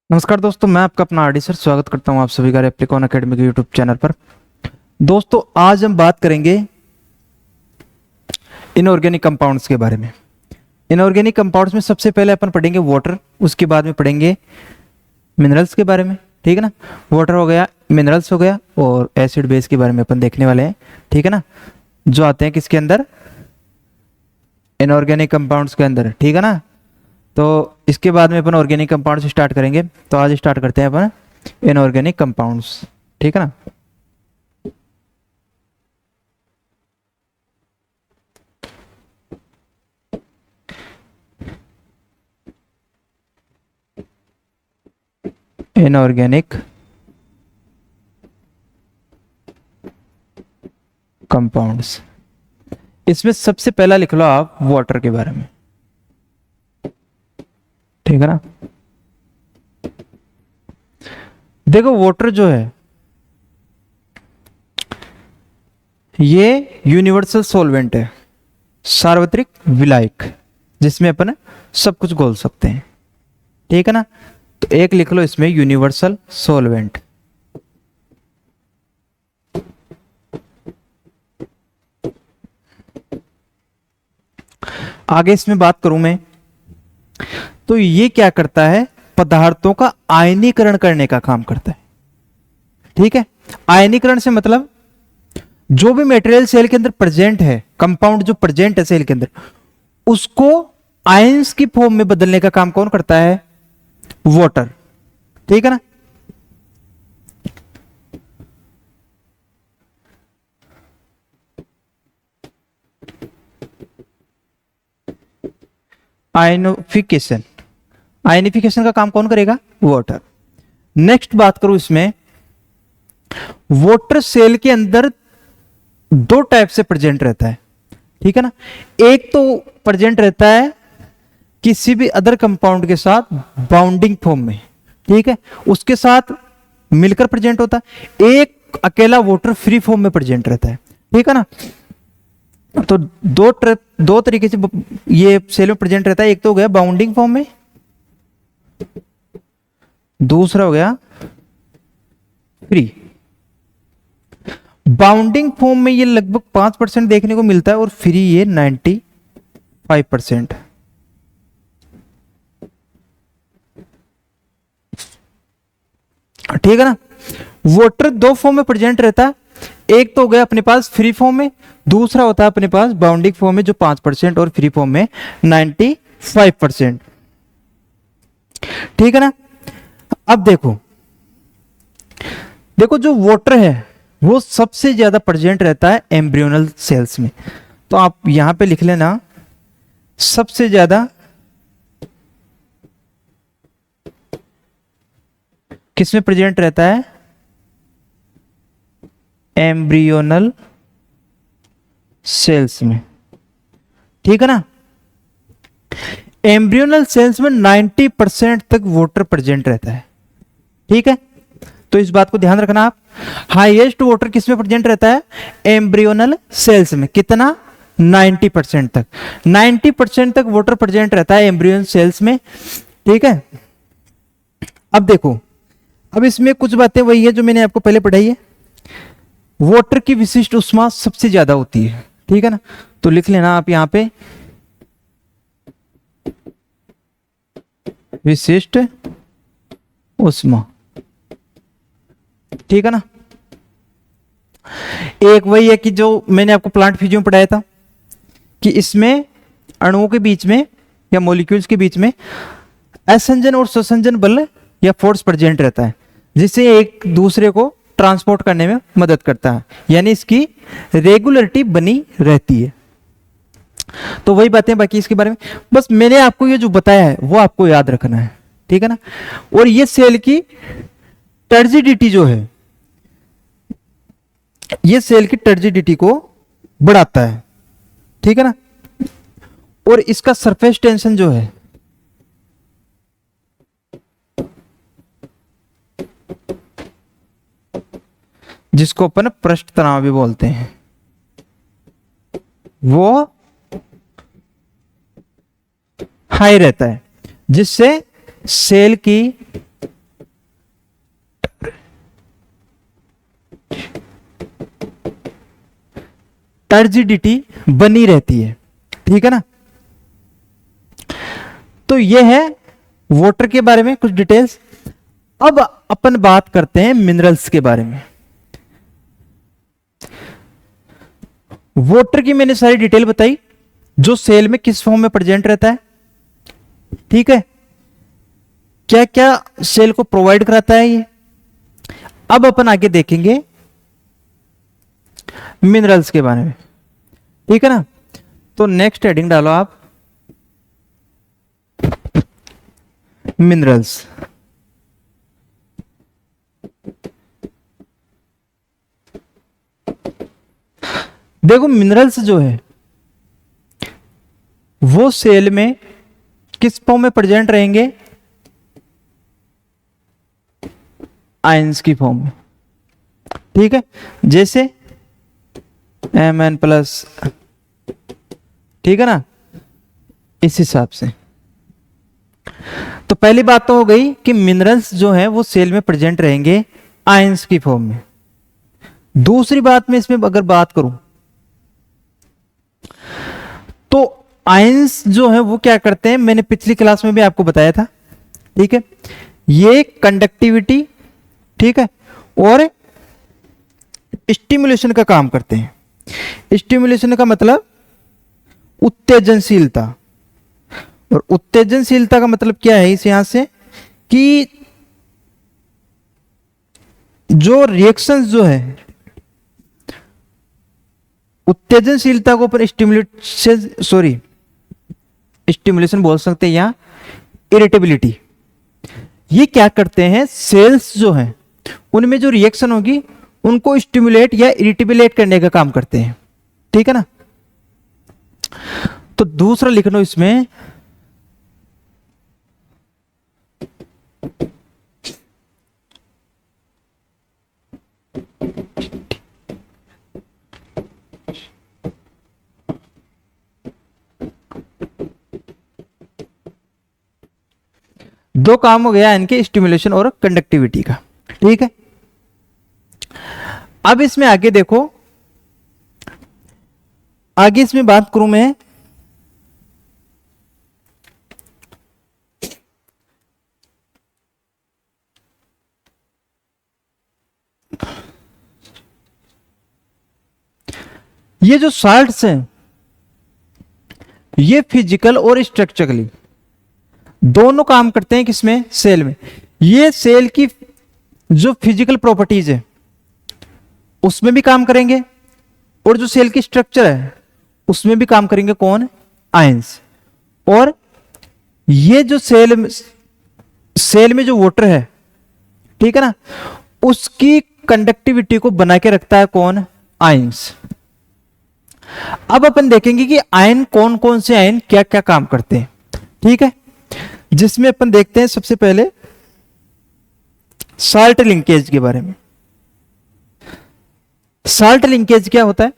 नमस्कार दोस्तों, मैं आपका अपना आरडी सर स्वागत करता हूं आप सभी का रेप्लिकॉन एकेडमी के यूट्यूब चैनल पर। दोस्तों, आज हम बात करेंगे इनऑर्गेनिक कंपाउंड्स के बारे में। इनऑर्गेनिक कंपाउंड्स में सबसे पहले अपन पढ़ेंगे वाटर, उसके बाद में पढ़ेंगे मिनरल्स के बारे में। ठीक है ना। वाटर हो गया, मिनरल्स हो गया, और एसिड बेस के बारे में अपन देखने वाले हैं। ठीक है ना, जो आते हैं किसके अंदर, इनऑर्गेनिक कंपाउंड्स के अंदर। ठीक है ना। तो इसके बाद में अपन ऑर्गेनिक कंपाउंड्स स्टार्ट करेंगे। तो आज स्टार्ट करते हैं अपन इनऑर्गेनिक कंपाउंड्स। ठीक है ना। इनऑर्गेनिक कंपाउंड्स, इसमें सबसे पहला लिख लो आप वाटर के बारे में। ठीक है ना। देखो, वाटर जो है ये यूनिवर्सल सॉल्वेंट है, सार्वत्रिक विलायक, जिसमें अपन सब कुछ घोल सकते हैं। ठीक है ना। तो एक लिख लो इसमें यूनिवर्सल सॉल्वेंट। आगे इसमें बात करूं मैं, तो ये क्या करता है, पदार्थों का आयनीकरण करने का काम करता है। ठीक है। आयनीकरण से मतलब जो भी मटेरियल सेल के अंदर प्रेजेंट है, कंपाउंड जो प्रेजेंट है सेल के अंदर, उसको आयंस की फॉर्म में बदलने का काम कौन करता है, वाटर। ठीक है ना। आयनिफिकेशन, आयनिफिकेशन का काम कौन करेगा, वाटर। नेक्स्ट बात करूं इसमें, वाटर सेल के अंदर दो टाइप से प्रेजेंट रहता है। ठीक है ना। एक तो प्रेजेंट रहता है किसी भी अदर कंपाउंड के साथ बाउंडिंग फॉर्म में। ठीक है, उसके साथ मिलकर प्रेजेंट होता है। एक अकेला वाटर फ्री फॉर्म में प्रेजेंट रहता है। ठीक है ना। तो दो तरीके से ये सेल में प्रेजेंट रहता है। एक तो हो गया बाउंडिंग फॉर्म में, दूसरा हो गया फ्री। बाउंडिंग फॉर्म में ये लगभग 5% देखने को मिलता है, और फ्री ये 95%। ठीक है ना। वाटर दो फॉर्म में प्रेजेंट रहता है। एक तो हो गया अपने पास फ्री फॉर्म में, दूसरा होता है अपने पास बाउंडिंग फॉर्म में, जो 5%, और फ्री फॉर्म में 95%। ठीक है ना। अब देखो, देखो जो वाटर है वो सबसे ज्यादा प्रेजेंट रहता है एम्ब्रियोनल सेल्स में। तो आप यहां पे लिख लेना, सबसे ज्यादा किसमें प्रेजेंट रहता है, एम्ब्रियोनल सेल्स में। ठीक है ना। एम्ब्रियोनल सेल्स में 90% तक वाटर प्रेजेंट रहता है। ठीक है, तो इस बात को ध्यान रखना आप। हाईएस्ट वाटर किसमें प्रेजेंट रहता है, एम्ब्रियोनल सेल्स में। कितना, 90% तक। 90% तक वाटर प्रेजेंट रहता है एम्ब्रियोनल सेल्स में। ठीक है। अब देखो, अब इसमें कुछ बातें वही है जो मैंने आपको पहले पढ़ाई है। वाटर की विशिष्ट ऊष्मा सबसे ज्यादा होती है। ठीक है ना। तो लिख लेना आप यहां पे, विशिष्ट ऊष्मा। ठीक है ना। एक वही है कि जो मैंने आपको प्लांट फिजियो में पढ़ाया था, कि इसमें अणुओं के बीच में या मॉलिक्यूल्स के बीच में असंजन और स्वसंजन बल या फोर्स प्रेजेंट रहता है, जिससे एक दूसरे को ट्रांसपोर्ट करने में मदद करता है, यानी इसकी रेगुलरिटी बनी रहती है। तो वही बातें बाकी इसके बारे में, बस मैंने आपको ये जो बताया है वो आपको याद रखना है। ठीक है ना। और ये सेल की टर्जिडिटी जो है, ये सेल की टर्जिडिटी को बढ़ाता है। ठीक है ना। और इसका सरफेस टेंशन जो है, जिसको अपन पृष्ठ तनाव भी बोलते हैं, वो हाई रहता है, जिससे सेल की टर्जिडिटी बनी रहती है, ठीक है ना। तो यह है वाटर के बारे में कुछ डिटेल्स। अब अपन बात करते हैं मिनरल्स के बारे में। वाटर की मैंने सारी डिटेल बताई, जो सेल में किस फॉर्म में प्रेजेंट रहता है, ठीक है, क्या क्या सेल को प्रोवाइड कराता है ये। अब अपन आगे देखेंगे मिनरल्स के बारे में, ठीक है ना। तो नेक्स्ट हेडिंग डालो आप, मिनरल्स। देखो मिनरल्स जो है वो सेल में किस फॉर्म में प्रेजेंट रहेंगे, आयंस की फॉर्म में, ठीक है, जैसे Mn+, ठीक है ना, इस हिसाब से। तो पहली बात तो हो गई कि मिनरल्स जो है वो सेल में प्रेजेंट रहेंगे आयंस की फॉर्म में। दूसरी बात में इसमें अगर बात करूं तो आयंस जो है वो क्या करते हैं, मैंने पिछली क्लास में भी आपको बताया था, ठीक है, ये कंडक्टिविटी, ठीक है, और स्टिमुलेशन का काम करते हैं। स्टिमुलेशन का मतलब उत्तेजनशीलता, और उत्तेजनशीलता का मतलब क्या है इस यहां से कि जो रिएक्शंस जो है, उत्तेजनशीलता को अपन स्टिमुलेशन बोल सकते हैं या इरिटेबिलिटी। ये क्या करते हैं, सेल्स जो हैं उनमें जो रिएक्शन होगी उनको स्टिमुलेट या इरिटेबलेट करने का काम करते हैं, ठीक है ना। तो दूसरा लिख लो इसमें, दो काम हो गया इनके, स्टिमुलेशन और कंडक्टिविटी का, ठीक है। अब इसमें आगे देखो, आगे इसमें बात करूं मैं ये जो साल्ट्स हैं ये फिजिकल और स्ट्रक्चरली दोनों काम करते हैं किसमें, सेल में। ये सेल की जो फिजिकल प्रॉपर्टीज है उसमें भी काम करेंगे, और जो सेल की स्ट्रक्चर है उसमें भी काम करेंगे, कौन, आयंस। और ये जो सेल में जो वाटर है, ठीक है ना, उसकी कंडक्टिविटी को बना के रखता है कौन, आयंस। अब अपन देखेंगे कि आयन कौन कौन से आयन क्या क्या काम करते हैं, ठीक है, जिसमें अपन देखते हैं सबसे पहले साल्ट लिंकेज के बारे में। साल्ट लिंकेज क्या होता है,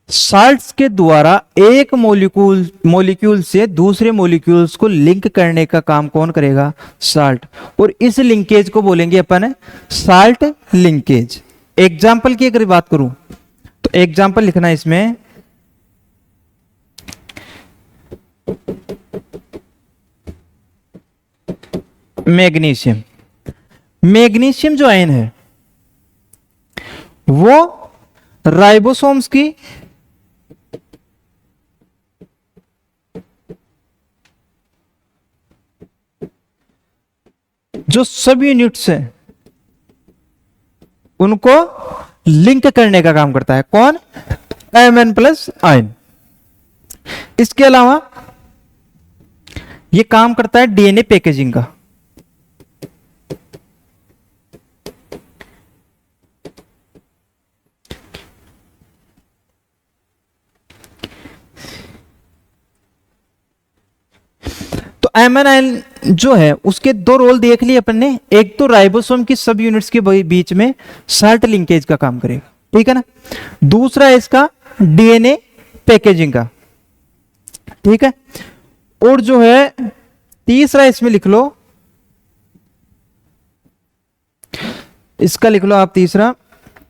साल्ट्स के द्वारा एक मॉलिक्यूल से दूसरे मॉलिक्यूल्स को लिंक करने का काम कौन करेगा, साल्ट। और इस लिंकेज को बोलेंगे अपन साल्ट लिंकेज। एग्जाम्पल की अगर बात करूं तो एग्जाम्पल लिखना इसमें, मैग्नीशियम। मैग्नीशियम जो आयन है वो राइबोसोम्स की जो सब यूनिट्स हैं उनको लिंक करने का काम करता है, कौन, Mn+ आयन। इसके अलावा यह काम करता है डीएनए पैकेजिंग का। तो Mn आयन जो है उसके दो रोल देख लिए अपन ने, एक तो राइबोसोम की सब यूनिट्स के बीच में साल्ट लिंकेज का काम करेगा, ठीक है ना। दूसरा इसका डीएनए पैकेजिंग का, ठीक है। और जो है तीसरा इसमें लिख लो, इसका लिख लो आप तीसरा,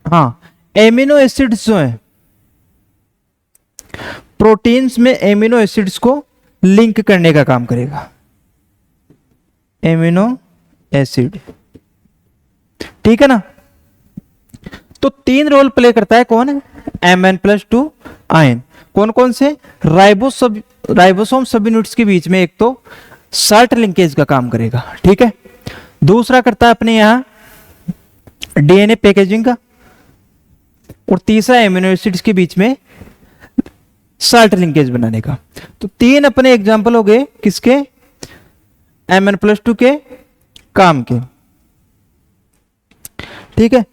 हाँ, एमिनो एसिड्स जो है, प्रोटीन्स में एमिनो एसिड्स को लिंक करने का काम करेगा, एमिनो एसिड, ठीक है ना। तो 3 रोल प्ले करता है कौन, Mn+2 आयन। कौन कौन से, राइबोसोम सब यूनिट्स के बीच में एक तो साल्ट लिंकेज का काम करेगा, ठीक है। दूसरा करता है अपने यहां डीएनए पैकेजिंग का, और तीसरा एमिनो एसिड्स के बीच में साल्ट लिंकेज बनाने का। तो 3 अपने एग्जाम्पल हो गए किसके, Mn+2 के काम के, ठीक है।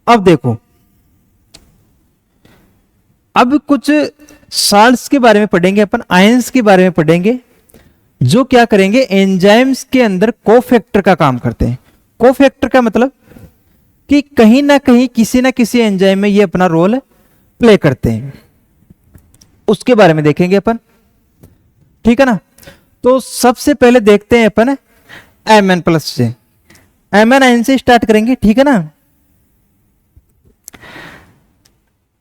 अब देखो, अब कुछ साल्ट्स के बारे में पढ़ेंगे अपन, आयंस के बारे में पढ़ेंगे, जो क्या करेंगे, एंजाइम्स के अंदर कोफैक्टर का काम करते हैं। कोफैक्टर का मतलब कि कहीं ना कहीं किसी ना किसी एंजाइम में ये अपना रोल प्ले करते हैं, उसके बारे में देखेंगे अपन, ठीक है ना। तो सबसे पहले देखते हैं अपन Mn+ से, Mn आयन से स्टार्ट करेंगे, ठीक है ना।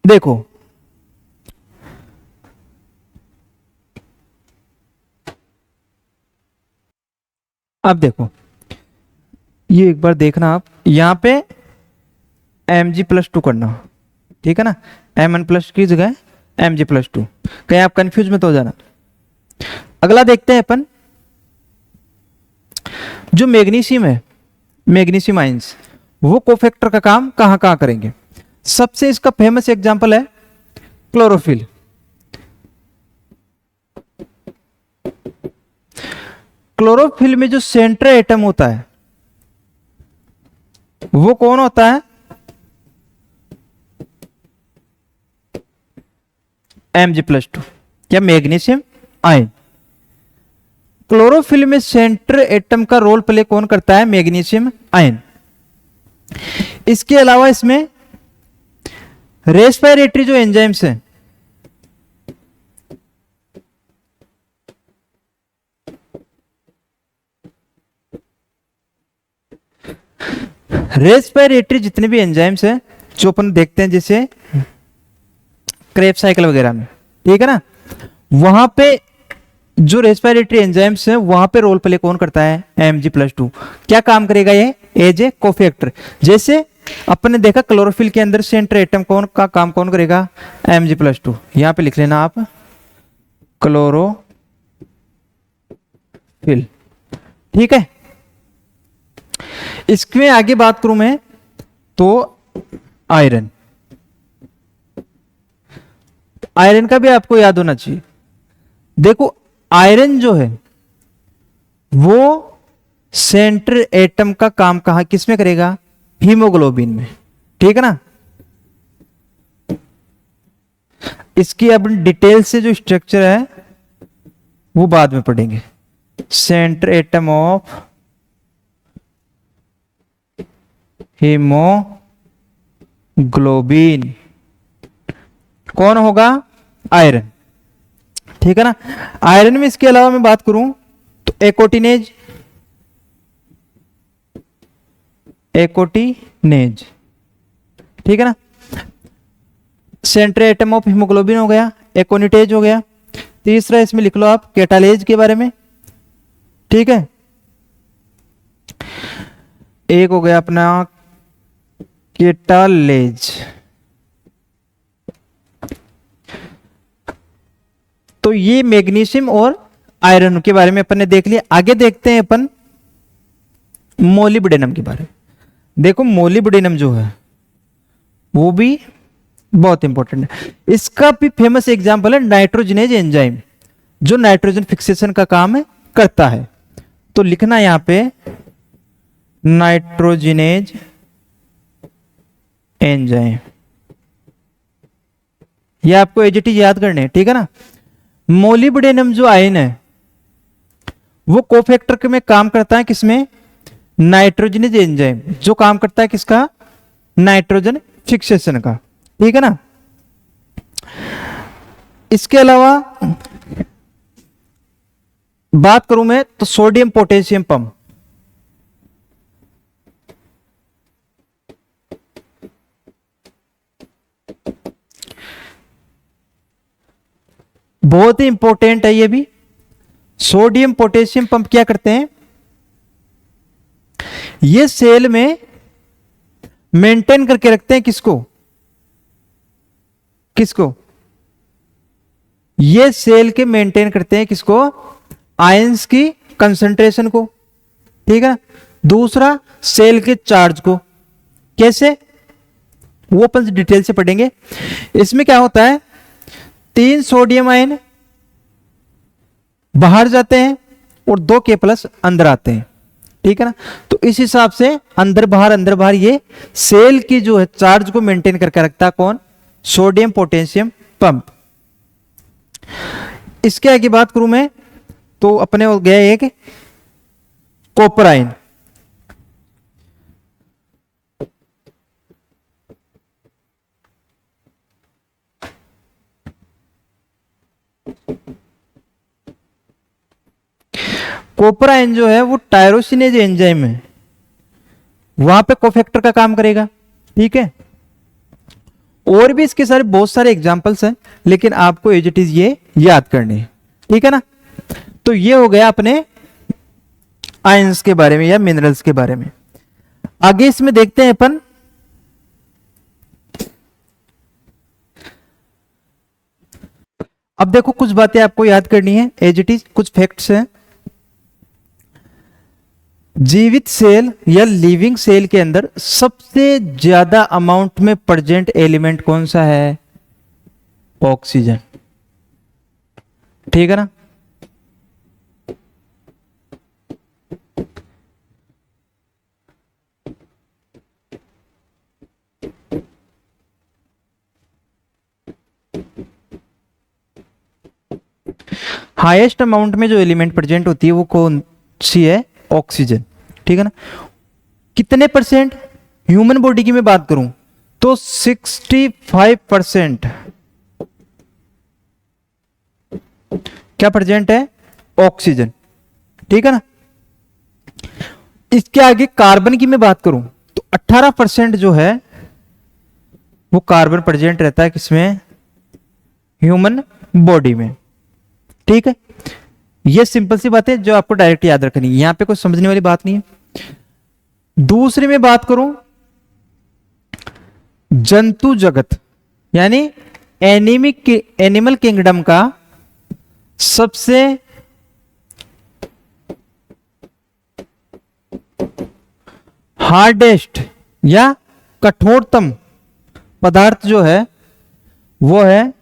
देखो, अब देखो, ये एक बार देखना आप, यहां पे Mg+2 करना, ठीक है ना, Mn+ की जगह Mg+2, कहीं आप कंफ्यूज मत हो जाना। अगला देखते हैं अपन, जो मैग्नीशियम है, मैग्नीशियम आयंस, वो कोफैक्टर का काम कहां कहां करेंगे। सबसे इसका फेमस एग्जांपल है क्लोरोफिल। क्लोरोफिल में जो सेंट्रल एटम होता है वो कौन होता है, Mg+2, क्या मैग्नीशियम आयन। क्लोरोफिल में सेंट्रल एटम का रोल प्ले कौन करता है, मैग्नीशियम आयन। इसके अलावा इसमें रेस्पिरेटरी जो एंजाइम्स हैं, रेस्पिरेटरी जितने भी एंजाइम्स हैं जो अपन देखते हैं जैसे क्रेब साइकिल वगैरह में, ठीक है ना, वहां पे जो रेस्पिरेटरी एंजाइम्स हैं वहां पे रोल प्ले कौन करता है, Mg+2। क्या काम करेगा ये, एज ए कोफैक्टर। जैसे अपन ने देखा क्लोरोफिल के अंदर सेंट्रल एटम कौन का काम कौन करेगा, Mg+2। यहां पे लिख लेना आप क्लोरोफिल, ठीक है। इसमें आगे बात करूं मैं तो आयरन, आयरन का भी आपको याद होना चाहिए। देखो, आयरन जो है वो सेंट्रल एटम का काम कहां किसमें करेगा, हीमोग्लोबिन में, ठीक है ना। इसकी अब डिटेल से जो स्ट्रक्चर है वो बाद में पढ़ेंगे। सेंट्रल एटम ऑफ हीमोग्लोबिन कौन होगा, आयरन, ठीक है ना। आयरन में इसके अलावा मैं बात करूं तो एकोटिनेज, एकोटिनेज, ठीक है ना। सेंट्रल एटम ऑफ हीमोग्लोबिन हो गया, एकोनिटेज हो गया। तीसरा इसमें लिख लो आप कैटालेज के बारे में, ठीक है। एक हो गया अपना कैटालेज। तो ये मैग्नीशियम और आयरन के बारे में अपन ने देख लिया। आगे देखते हैं अपन मोलिब्डेनम के बारे में। देखो, मोलिब्डेनम जो है वो भी बहुत इंपॉर्टेंट है। इसका भी फेमस एग्जांपल है नाइट्रोजनेज एंजाइम, जो नाइट्रोजन फिक्सेशन का काम है करता है। तो लिखना यहां पे नाइट्रोजनेज एंजाइम, ये आपको एजीटी याद करने हैं, ठीक है ना। मोलिब्डेनम जो आयन है वो कोफैक्टर में काम करता है, किसमें, नाइट्रोजनेज एंजाइम, जो काम करता है किसका, नाइट्रोजन फिक्सेशन का, ठीक है ना। इसके अलावा बात करूं मैं तो सोडियम पोटेशियम पंप, बहुत ही इंपॉर्टेंट है ये भी। सोडियम पोटेशियम पंप क्या करते हैं, ये सेल में मेंटेन करके रखते हैं किसको, किसको, ये सेल के मेंटेन करते हैं किसको, आयंस की कंसंट्रेशन को, ठीक है। दूसरा सेल के चार्ज को, कैसे, वो अपन डिटेल से पढ़ेंगे। इसमें क्या होता है, 3 सोडियम आयन बाहर जाते हैं और 2 के प्लस अंदर आते हैं, ठीक है ना। तो इस हिसाब से अंदर बाहर ये सेल की जो है चार्ज को मेंटेन करके रखता है कौन, सोडियम पोटेशियम पंप। इसके आगे बात करूं मैं तो अपने हो गया एक कॉपर आयन। कॉपर आयन जो है वो टायरोसिनेज एंजाइम है, वहां पे कोफैक्टर का काम करेगा, ठीक है। और भी इसके सारे बहुत सारे एग्जांपल्स हैं, लेकिन आपको एज इट इज ये याद करने हैं, ठीक है ना। तो ये हो गया अपने आयंस के बारे में या मिनरल्स के बारे में। आगे इसमें देखते हैं अपन, अब देखो कुछ बातें आपको याद करनी है, एज इट इज कुछ फैक्ट्स हैं। जीवित सेल या लिविंग सेल के अंदर सबसे ज्यादा अमाउंट में प्रेजेंट एलिमेंट कौन सा है, ऑक्सीजन, ठीक है ना। हाईएस्ट अमाउंट में जो एलिमेंट प्रेजेंट होती है वो कौन सी है, ऑक्सीजन, ठीक है ना। कितने परसेंट, ह्यूमन बॉडी की मैं बात करूं तो 65% क्या प्रेजेंट है, ऑक्सीजन, ठीक है ना। इसके आगे कार्बन की मैं बात करूं तो 18% जो है वो कार्बन प्रेजेंट रहता है किसमें, ह्यूमन बॉडी में, ठीक है। ये सिंपल सी बात है जो आपको डायरेक्ट याद रखनी है, यहां पे कोई समझने वाली बात नहीं है। दूसरी में बात करूं जंतु जगत यानी एनिमल किंगडम का सबसे हार्डेस्ट या कठोरतम पदार्थ जो है वो है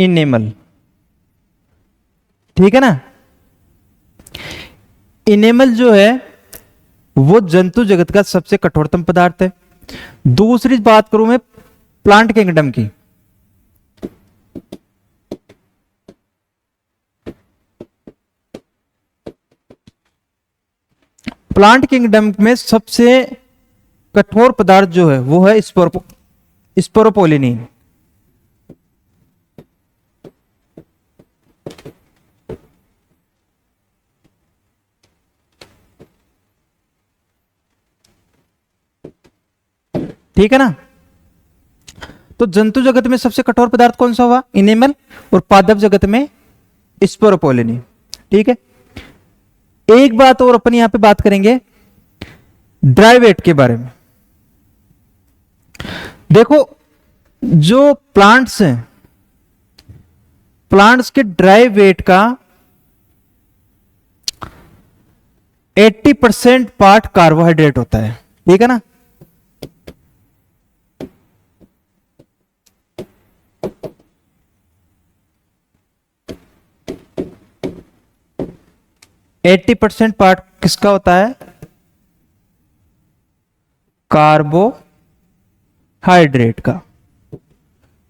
इनेमल, ठीक है ना। इनेमल जो है वो जंतु जगत का सबसे कठोरतम पदार्थ है। दूसरी बात करूं मैं प्लांट किंगडम की, प्लांट किंगडम में सबसे कठोर पदार्थ जो है वो है स्पोरोपोलिनिन, ठीक है ना। तो जंतु जगत में सबसे कठोर पदार्थ कौन सा हुआ, इनेमल, और पादप जगत में स्पोरोपोलिनिन, ठीक है। एक बात और अपन यहां पे बात करेंगे ड्राई वेट के बारे में। देखो जो प्लांट्स हैं, प्लांट्स के ड्राई वेट का 80% पार्ट कार्बोहाइड्रेट होता है, ठीक है ना। एट्टी परसेंट पार्ट किसका होता है, कार्बोहाइड्रेट का,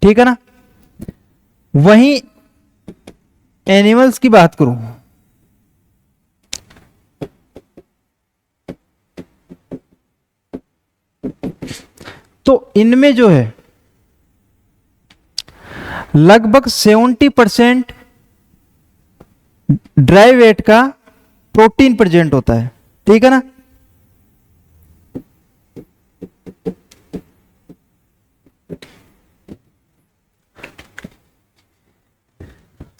ठीक है ना। वहीं एनिमल्स की बात करूं तो इनमें जो है लगभग 70% ड्राई वेट का प्रोटीन प्रेजेंट होता है, ठीक है ना।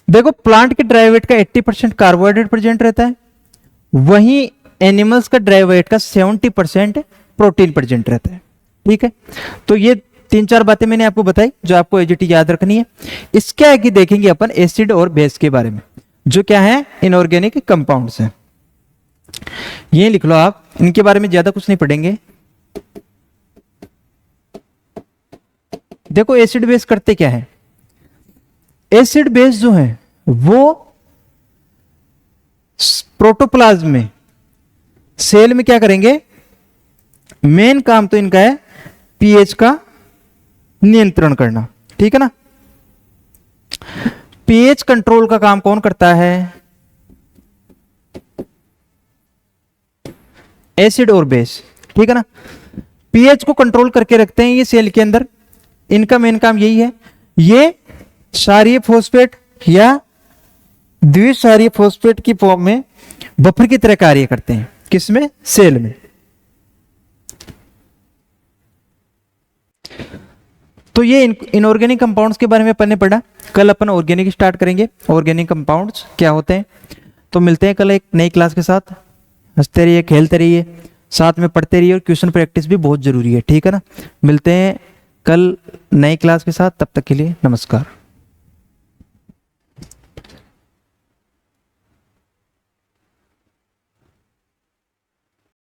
देखो प्लांट के ड्राई वेट का 80% कार्बोहाइड्रेट प्रेजेंट रहता है, वहीं एनिमल्स का ड्राई वेट का 70% प्रोटीन प्रेजेंट रहता है, ठीक है। तो ये 3-4 बातें मैंने आपको बताई जो आपको एजीटी याद रखनी है। इसके आगे देखेंगे अपन एसिड और बेस के बारे में, जो क्या है इनऑर्गेनिक कंपाउंड्स हैं। ये लिख लो आप, इनके बारे में ज्यादा कुछ नहीं पढ़ेंगे। देखो एसिड बेस करते क्या है, एसिड बेस जो है वो प्रोटोप्लाज्म में, सेल में क्या करेंगे, मेन काम तो इनका है पीएच का नियंत्रण करना, ठीक है ना। पीएच कंट्रोल का काम कौन करता है, एसिड और बेस, ठीक है ना। पीएच को कंट्रोल करके रखते हैं ये सेल के अंदर, इनका मेन काम यही है। ये क्षारीय फॉस्फेट या द्विक्षारीय फॉस्फेट की फॉर्म में बफर की तरह कार्य करते हैं, किसमें, सेल में। तो ये इनऑर्गेनिक कंपाउंड्स के बारे में अपन ने पढ़ा। कल अपन ऑर्गेनिक स्टार्ट करेंगे, ऑर्गेनिक कंपाउंड्स क्या होते हैं। तो मिलते हैं कल एक नई क्लास के साथ। हंसते रहिए, खेलते रहिए, साथ में पढ़ते रहिए, और क्वेश्चन प्रैक्टिस भी बहुत जरूरी है, ठीक है ना। मिलते हैं कल नई क्लास के साथ, तब तक के लिए नमस्कार।